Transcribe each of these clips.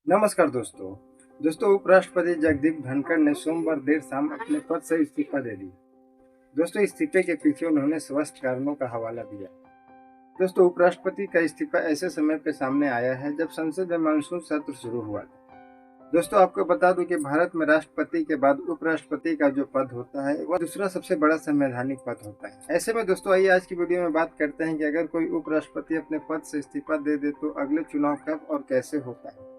नमस्कार दोस्तों उपराष्ट्रपति जगदीप धनखड़ ने सोमवार देर शाम अपने पद से इस्तीफा दे दिया। दोस्तों इस्तीफे के पीछे उन्होंने स्वस्थ कारणों का हवाला दिया। दोस्तों उपराष्ट्रपति का इस्तीफा ऐसे समय पे सामने आया है जब संसद में मानसून सत्र शुरू हुआ था। दोस्तों आपको बता दूं कि भारत में राष्ट्रपति के बाद उपराष्ट्रपति का जो पद होता है वह दूसरा सबसे बड़ा संवैधानिक पद होता है। ऐसे में दोस्तों आइए आज की वीडियो में बात करते हैं कि अगर कोई उपराष्ट्रपति अपने पद से इस्तीफा दे दे तो अगले चुनाव कब और कैसे होता है,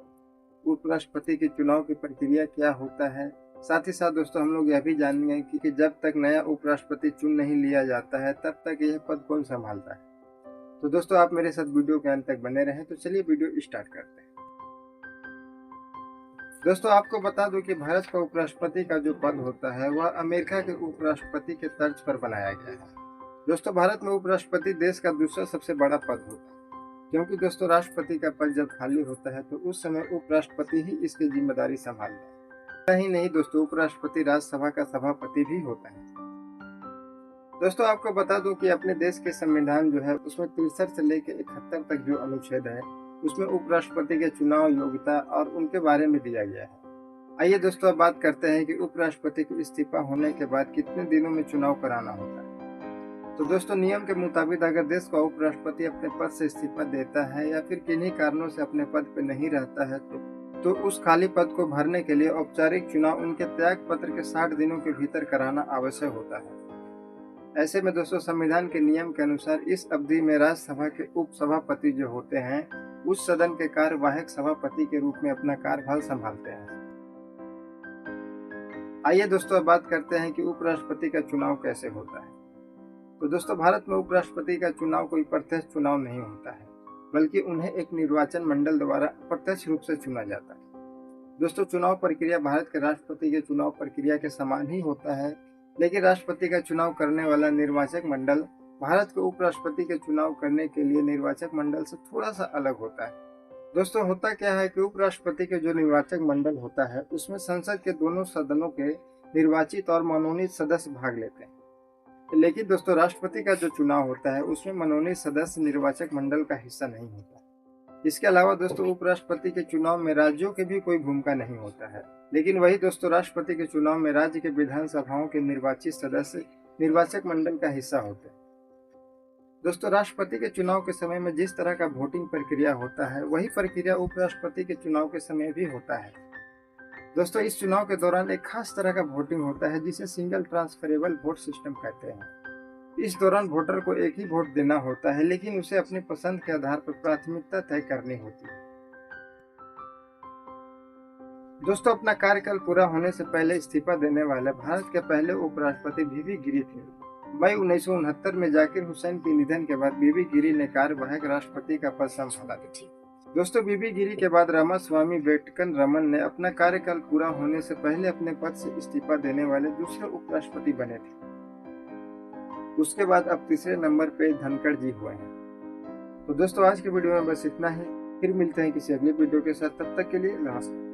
उपराष्ट्रपति के चुनाव की प्रक्रिया क्या होता है। साथ ही साथ दोस्तों हम लोग यह भी जानेंगे कि जब तक नया उपराष्ट्रपति चुन नहीं लिया जाता है तब तक यह पद कौन संभालता है। तो दोस्तों आप मेरे साथ वीडियो के अंत तक बने रहें। तो चलिए वीडियो स्टार्ट करते हैं। दोस्तों आपको बता दूं कि भारत का उपराष्ट्रपति का जो पद होता है वह अमेरिका के उपराष्ट्रपति के तर्ज पर बनाया गया है। दोस्तों भारत में उपराष्ट्रपति देश का दूसरा सबसे बड़ा पद होता है, क्योंकि दोस्तों राष्ट्रपति का पद जब खाली होता है तो उस समय उपराष्ट्रपति ही इसकी जिम्मेदारी संभालता है। ही नहीं दोस्तों उपराष्ट्रपति राज्यसभा का सभापति भी होता है। दोस्तों आपको बता दूं कि अपने देश के संविधान जो है उसमें 63 से लेकर 71 तक जो अनुच्छेद है उसमें उपराष्ट्रपति के चुनाव योग्यता और उनके बारे में दिया गया है। आइए दोस्तों अब बात करते हैं कि उपराष्ट्रपति को इस्तीफा होने के बाद कितने दिनों में चुनाव कराना होता है। तो दोस्तों नियम के मुताबिक अगर देश का उपराष्ट्रपति अपने पद से इस्तीफा देता है या फिर किन्हीं कारणों से अपने पद पर नहीं रहता है तो उस खाली पद को भरने के लिए औपचारिक चुनाव उनके त्याग पत्र के 60 दिनों के भीतर कराना आवश्यक होता है। ऐसे में दोस्तों संविधान के नियम के अनुसार इस अवधि में राज्यसभा के उप सभापति जो होते हैं उस सदन के कार्यवाहक सभापति के रूप में अपना कार्यभार संभालते हैं। आइए दोस्तों अब बात करते हैं कि उपराष्ट्रपति का चुनाव कैसे होता है। तो दोस्तों भारत में उपराष्ट्रपति का चुनाव कोई प्रत्यक्ष चुनाव नहीं होता है, बल्कि उन्हें एक निर्वाचन मंडल द्वारा प्रत्यक्ष रूप से चुना जाता है। दोस्तों चुनाव प्रक्रिया भारत के राष्ट्रपति के चुनाव प्रक्रिया के समान ही होता है, लेकिन राष्ट्रपति का चुनाव करने वाला निर्वाचक मंडल भारत के उपराष्ट्रपति के चुनाव करने के लिए निर्वाचक मंडल से थोड़ा सा अलग होता है। दोस्तों होता क्या है कि उपराष्ट्रपति के जो निर्वाचक मंडल होता है उसमें संसद के दोनों सदनों के निर्वाचित और मनोनीत सदस्य भाग लेते हैं, लेकिन दोस्तों राष्ट्रपति का जो चुनाव होता है उसमें मनोनीत सदस्य निर्वाचक मंडल का हिस्सा नहीं होता। इसके अलावा दोस्तों उपराष्ट्रपति के चुनाव में राज्यों की भी कोई भूमिका नहीं होता है, लेकिन वही दोस्तों राष्ट्रपति के चुनाव में राज्य के विधानसभाओं के निर्वाचित सदस्य निर्वाचक मंडल का हिस्सा होते हैं। दोस्तों राष्ट्रपति के चुनाव के समय में जिस तरह का वोटिंग प्रक्रिया होता है वही प्रक्रिया उपराष्ट्रपति के चुनाव के समय भी होता है। दोस्तों इस चुनाव के दौरान एक खास तरह का वोटिंग होता है जिसे सिंगल ट्रांसफरेबल वोट सिस्टम कहते हैं। इस दौरान वोटर को एक ही वोट देना होता है, लेकिन उसे अपनी पसंद के आधार पर प्राथमिकता तय करनी होती है। दोस्तों अपना कार्यकाल पूरा होने से पहले इस्तीफा देने वाले भारत के पहले उपराष्ट्रपति बीबी गिरी थे। मई 1969 में जाकिर हुसैन के निधन के बाद बीबी गिरी ने कार्यवाहक राष्ट्रपति का पद संभाला था। दोस्तों बीबी गिरी के बाद रामास्वामी वेंकटन रमन ने अपना कार्यकाल पूरा होने से पहले अपने पद से इस्तीफा देने वाले दूसरे उपराष्ट्रपति बने थे। उसके बाद अब तीसरे नंबर पे धनखड़ जी हुए हैं। तो दोस्तों आज की वीडियो में बस इतना ही, फिर मिलते हैं किसी अगले वीडियो के साथ। तब तक के लिए नमस्कार।